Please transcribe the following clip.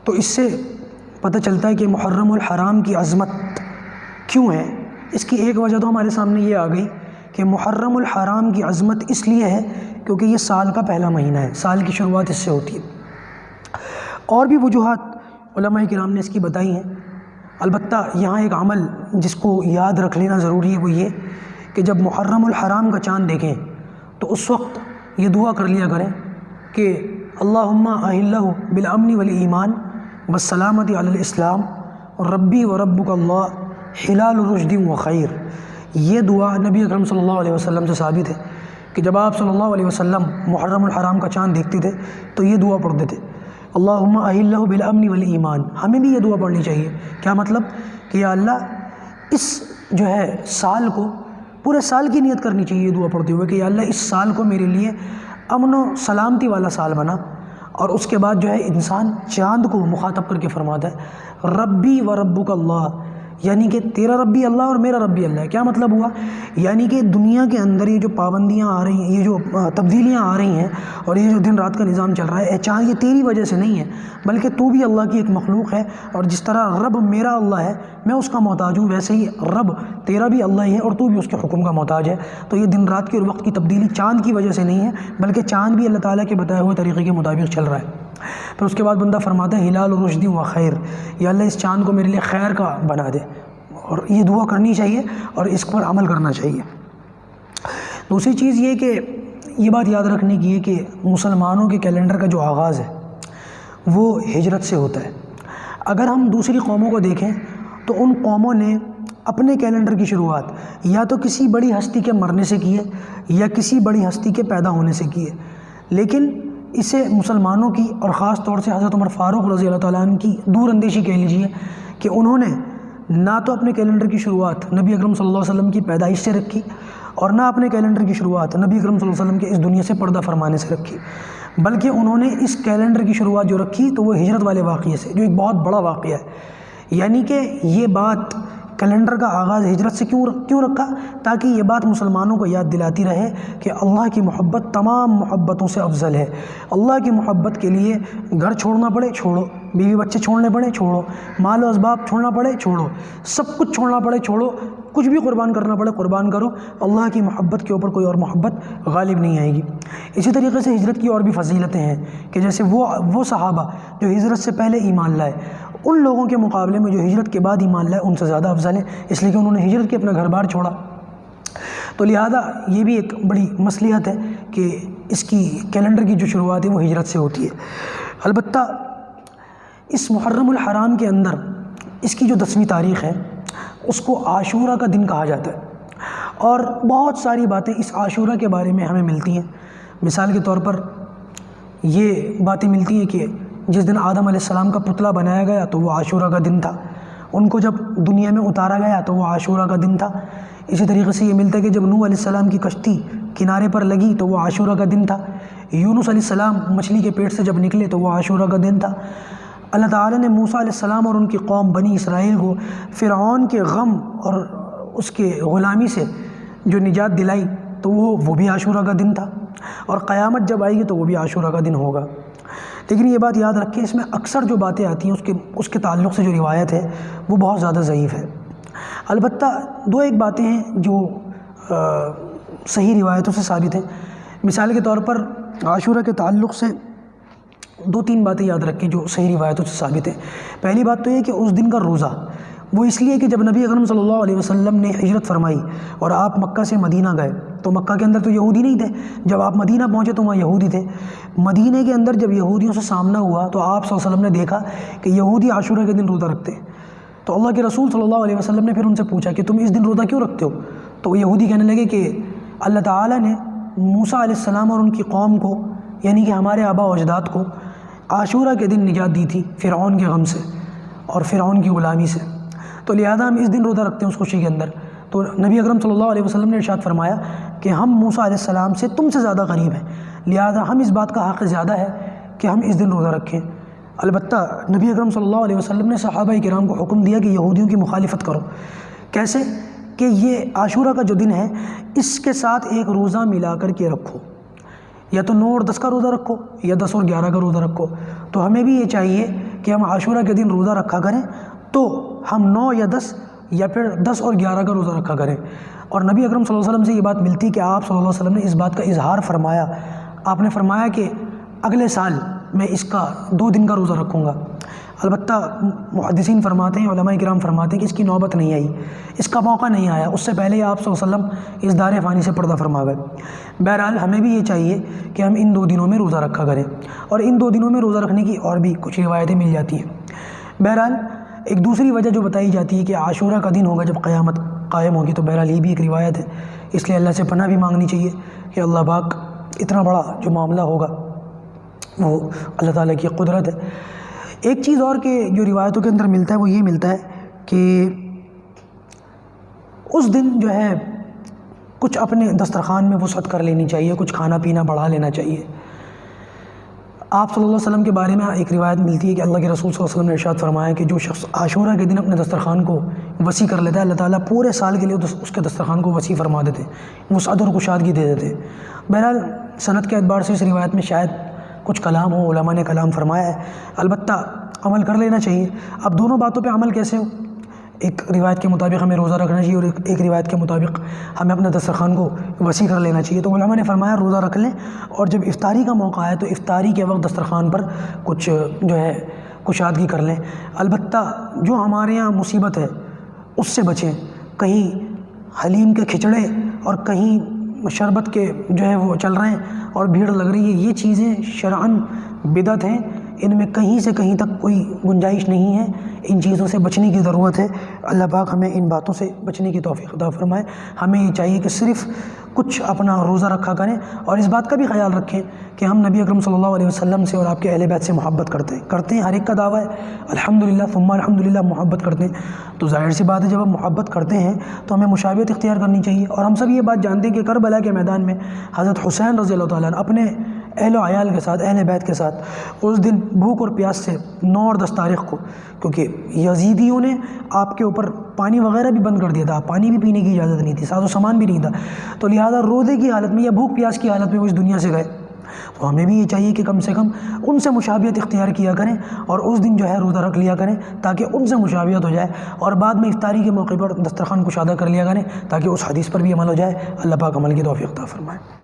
تو اس سے پتہ چلتا ہے کہ محرم الحرام کی عظمت کیوں ہے۔ اس کی ایک وجہ تو ہمارے سامنے یہ آ گئی کہ محرم الحرام کی عظمت اس لیے ہے کیونکہ یہ سال کا پہلا مہینہ ہے، سال کی شروعات اس سے ہوتی ہے۔ اور بھی وجوہات علماء کرام نے اس کی بتائی ہیں۔ البتہ یہاں ایک عمل جس کو یاد رکھ لینا ضروری ہے، وہ یہ کہ جب محرم الحرام کا چاند دیکھیں تو اس وقت یہ دعا کر لیا کریں کہ اللہم اہلہ بالامن والایمان والسلامۃ علی الاسلام ربی و ربک اللہ حلال رشد و خیر۔ یہ دعا نبی اکرم صلی اللہ علیہ وسلم سے ثابت ہے کہ جب آپ صلی اللہ علیہ وسلم محرم الحرام کا چاند دیکھتے تھے تو یہ دعا پڑھتے تھے، اللہم اہلہ بالامن والایمان۔ ہمیں بھی یہ دعا پڑھنی چاہیے۔ کیا مطلب؟ کہ یا اللہ اس جو ہے سال کو، پورے سال کی نیت کرنی چاہیے یہ دعا پڑھتے ہوئے کہ یا اللہ اس سال کو میرے لیے امن و سلامتی والا سال بنا۔ اور اس کے بعد جو ہے انسان چاند کو مخاطب کر کے فرماتا ہے ربی و ربک اللہ، یعنی کہ تیرا ربی اللہ اور میرا ربی اللہ ہے۔ کیا مطلب ہوا؟ یعنی کہ دنیا کے اندر یہ جو پابندیاں آ رہی ہیں، یہ جو تبدیلیاں آ رہی ہیں اور یہ جو دن رات کا نظام چل رہا ہے، چاہے یہ تیری وجہ سے نہیں ہے بلکہ تو بھی اللہ کی ایک مخلوق ہے، اور جس طرح رب میرا اللہ ہے میں اس کا محتاج ہوں، ویسے ہی رب تیرا بھی اللہ ہی ہے اور تو بھی اس کے حکم کا محتاج ہے۔ تو یہ دن رات کے اور وقت کی تبدیلی چاند کی وجہ سے نہیں ہے بلکہ چاند بھی اللہ تعالیٰ کے بتائے ہوئے طریقے کے مطابق چل رہا ہے۔ پھر اس کے بعد بندہ فرماتا ہے ہلال رشد و خیر، یا اللہ اس چاند کو میرے لیے خیر کا بنا دے، اور یہ دعا کرنی چاہیے اور اس پر عمل کرنا چاہیے۔ دوسری چیز یہ کہ یہ بات یاد رکھنے کی ہے کہ مسلمانوں کے کیلنڈر کا جو آغاز ہے وہ ہجرت سے ہوتا ہے۔ اگر ہم دوسری قوموں کو دیکھیں تو ان قوموں نے اپنے کیلنڈر کی شروعات یا تو کسی بڑی ہستی کے مرنے سے کی ہے یا کسی بڑی ہستی کے پیدا ہونے سے کی ہے، لیکن اسے مسلمانوں کی اور خاص طور سے حضرت عمر فاروق رضی اللہ تعالیٰ عنہ کی دور اندیشی کہہ لیجیے کہ انہوں نے نہ تو اپنے کیلنڈر کی شروعات نبی اکرم صلی اللہ علیہ وسلم کی پیدائش سے رکھی اور نہ اپنے کیلنڈر کی شروعات نبی اکرم صلی اللہ علیہ وسلم کے اس دنیا سے پردہ فرمانے سے رکھی، بلکہ انہوں نے اس کیلنڈر کی شروعات جو رکھی تو وہ ہجرت والے واقعے سے، جو ایک بہت بڑا واقعہ ہے۔ یعنی کہ یہ بات کیلنڈر کا آغاز ہجرت سے کیوں رکھا؟ تاکہ یہ بات مسلمانوں کو یاد دلاتی رہے کہ اللہ کی محبت تمام محبتوں سے افضل ہے۔ اللہ کی محبت کے لیے گھر چھوڑنا پڑے چھوڑو، بیوی بچے چھوڑنے پڑے چھوڑو، مال و اسباب چھوڑنا پڑے چھوڑو، سب کچھ چھوڑنا پڑے چھوڑو، کچھ بھی قربان کرنا پڑے قربان کرو، اللہ کی محبت کے اوپر کوئی اور محبت غالب نہیں آئے گی۔ اسی طریقے سے ہجرت کی اور بھی فضیلتیں ہیں کہ جیسے وہ صحابہ جو ہجرت سے پہلے ایمان لائے ان لوگوں کے مقابلے میں جو ہجرت کے بعد ایمان لائے ان سے زیادہ افضل ہے، اس لیے کہ انہوں نے ہجرت کے اپنا گھر بار چھوڑا۔ تو لہذا یہ بھی ایک بڑی مصلحت ہے کہ اس کی کیلنڈر کی جو شروعات ہے وہ ہجرت سے ہوتی ہے۔ البتہ اس محرم الحرام کے اندر اس کی جو 10ویں تاریخ ہے اس کو عاشورہ کا دن کہا جاتا ہے، اور بہت ساری باتیں اس عاشورہ کے بارے میں ہمیں ملتی ہیں۔ مثال کے طور پر یہ باتیں ملتی ہیں کہ جس دن آدم علیہ السلام کا پتلا بنایا گیا تو وہ عاشورہ کا دن تھا، ان کو جب دنیا میں اتارا گیا تو وہ عاشورہ کا دن تھا۔ اسی طریقے سے یہ ملتا ہے کہ جب نوح علیہ السلام کی کشتی کنارے پر لگی تو وہ عاشورہ کا دن تھا، یونس علیہ السلام مچھلی کے پیٹ سے جب نکلے تو وہ عاشورہ کا دن تھا۔ اللہ تعالیٰ نے موسیٰ علیہ السلام اور ان کی قوم بنی اسرائیل کو فرعون کے غم اور اس کے غلامی سے جو نجات دلائی تو وہ بھی عاشورہ کا دن تھا، اور قیامت جب آئے گی تو وہ بھی عاشورہ کا دن ہوگا۔ لیکن یہ بات یاد رکھیں اس میں اکثر جو باتیں آتی ہیں اس کے تعلق سے جو روایت ہے وہ بہت زیادہ ضعیف ہے۔ البتہ دو ایک باتیں ہیں جو صحیح روایتوں سے ثابت ہیں۔ مثال کے طور پر عاشورہ کے تعلق سے 2-3 باتیں یاد رکھیں جو صحیح روایتوں سے ثابت ہیں۔ پہلی بات تو یہ کہ اس دن کا روزہ وہ اس لیے کہ جب نبی اکرم صلی اللہ علیہ وسلم نے ہجرت فرمائی اور آپ مکہ سے مدینہ گئے تو مکہ کے اندر تو یہودی نہیں تھے، جب آپ مدینہ پہنچے تو وہاں یہودی تھے۔ مدینہ کے اندر جب یہودیوں سے سامنا ہوا تو آپ صلی اللہ علیہ وسلم نے دیکھا کہ یہودی عاشورہ کے دن روزہ رکھتے ہیں، تو اللہ کے رسول صلی اللہ علیہ وسلم نے پھر ان سے پوچھا کہ تم اس دن روزہ کیوں رکھتے ہو؟ تو وہ یہودی کہنے لگے کہ اللہ تعالیٰ نے موسیٰ علیہ السلام اور ان کی قوم کو، یعنی کہ ہمارے آبا و اجداد کو عاشورہ کے دن نجات دی تھی فرعون کے غم سے اور فرعون کی غلامی سے، تو لہذا ہم اس دن روزہ رکھتے ہیں اس خوشی کے اندر۔ تو نبی اکرم صلی اللہ علیہ وسلم نے ارشاد فرمایا کہ ہم موسیٰ علیہ السلام سے تم سے زیادہ قریب ہیں، لہذا ہم اس بات کا حق زیادہ ہے کہ ہم اس دن روزہ رکھیں۔ البتہ نبی اکرم صلی اللہ علیہ وسلم نے صحابہ کرام کو حکم دیا کہ یہودیوں کی مخالفت کرو۔ کیسے؟ کہ یہ عاشورہ کا جو دن ہے اس کے ساتھ ایک روزہ ملا کر کے رکھو، یا تو 9 اور 10 کا روزہ رکھو یا 10 اور 11 کا روزہ رکھو۔ تو ہمیں بھی یہ چاہیے کہ ہم عاشورہ کے دن روزہ رکھا کریں تو ہم 9 یا 10 یا پھر 10 اور 11 کا روزہ رکھا کریں۔ اور نبی اکرم صلی اللہ علیہ وسلم سے یہ بات ملتی کہ آپ صلی اللہ علیہ وسلم نے اس بات کا اظہار فرمایا، آپ نے فرمایا کہ اگلے سال میں اس کا 2 دن کا روزہ رکھوں گا۔ البتہ محدثین فرماتے ہیں، علماء کرام فرماتے ہیں کہ اس کی نوبت نہیں آئی، اس کا موقع نہیں آیا، اس سے پہلے ہی آپ صلی اللہ علیہ وسلم اس دار فانی سے پردہ فرما گئے۔ بہرحال ہمیں بھی یہ چاہیے کہ ہم ان 2 دنوں میں روزہ رکھا کریں، اور ان 2 دنوں میں روزہ رکھنے کی اور بھی کچھ روایتیں مل جاتی ہیں۔ بہرحال ایک دوسری وجہ جو بتائی جاتی ہے کہ عاشورہ کا دن ہوگا جب قیامت قائم ہوگی، تو بہرحال یہ بھی ایک روایت ہے، اس لیے اللہ سے پناہ بھی مانگنی چاہیے کہ اللہ پاک اتنا بڑا جو معاملہ ہوگا وہ اللہ تعالیٰ کی قدرت ہے۔ ایک چیز اور کہ جو روایتوں کے اندر ملتا ہے وہ یہ ملتا ہے کہ اس دن جو ہے کچھ اپنے دسترخوان میں وسعت کر لینی چاہیے، کچھ کھانا پینا بڑھا لینا چاہیے۔ آپ صلی اللہ علیہ وسلم کے بارے میں ایک روایت ملتی ہے کہ اللہ کے رسول صلی اللہ علیہ وسلم نے ارشاد فرمایا کہ جو شخص عاشورہ کے دن اپنے دسترخوان کو وسیع کر لیتا ہے، اللہ تعالیٰ پورے سال کے لیے اس کے دسترخوان کو وسیع فرما دیتے، وسعت اور کشادگی دے دیتے۔ بہرحال سند کے اعتبار سے اس روایت میں شاید کچھ کلام ہو، علماء نے کلام فرمایا ہے، البتہ عمل کر لینا چاہیے۔ اب دونوں باتوں پہ عمل کیسے ہو؟ ایک روایت کے مطابق ہمیں روزہ رکھنا چاہیے، اور ایک روایت کے مطابق ہمیں اپنے دسترخوان کو وسیع کر لینا چاہیے۔ تو علماء نے فرمایا روزہ رکھ لیں، اور جب افطاری کا موقع آئے تو افطاری کے وقت دسترخوان پر کچھ جو ہے کشادگی کر لیں۔ البتہ جو ہمارے یہاں مصیبت ہے اس سے بچیں، کہیں حلیم کے کھچڑے اور کہیں شربت کے جو ہے وہ چل رہے ہیں اور بھیڑ لگ رہی ہے، یہ چیزیں شرعاً بدعت ہیں، ان میں کہیں سے کہیں تک کوئی گنجائش نہیں ہے، ان چیزوں سے بچنے کی ضرورت ہے۔ اللہ پاک ہمیں ان باتوں سے بچنے کی توفیق عطا فرمائے۔ ہمیں یہ چاہیے کہ صرف کچھ اپنا روزہ رکھا کریں، اور اس بات کا بھی خیال رکھیں کہ ہم نبی اکرم صلی اللہ علیہ وسلم سے اور آپ کے اہل بیت سے محبت کرتے ہیں، ہر ایک کا دعویٰ ہے الحمدللہ ثم الحمدللہ محبت کرتے ہیں، تو ظاہر سی بات ہے جب ہم محبت کرتے ہیں تو ہمیں مشابہت اختیار کرنی چاہیے۔ اور ہم سب یہ بات جانتے ہیں کہ کربلا کے میدان میں حضرت حسین رضی اللہ تعالیٰ عنہ اپنے اہل و عیال کے ساتھ، اہل بیت کے ساتھ، اس دن بھوک اور پیاس سے 9 اور 10 تاریخ کو، کیونکہ یزیدیوں نے آپ کے اوپر پانی وغیرہ بھی بند کر دیا تھا، پانی بھی پینے کی اجازت نہیں تھی، ساز و سامان بھی نہیں تھا، تو لہٰذا روزے کی حالت میں یا بھوک پیاس کی حالت میں وہ اس دنیا سے گئے۔ تو ہمیں بھی یہ چاہیے کہ کم سے کم ان سے مشابہت اختیار کیا کریں، اور اس دن جو ہے روزہ رکھ لیا کریں تاکہ ان سے مشابہت ہو جائے، اور بعد میں افطاری کے موقع پر دسترخوان کشادہ کر لیا کریں تاکہ اس حدیث پر بھی عمل ہو جائے۔ اللہ پاک عمل کی توفیق عطا فرمائے۔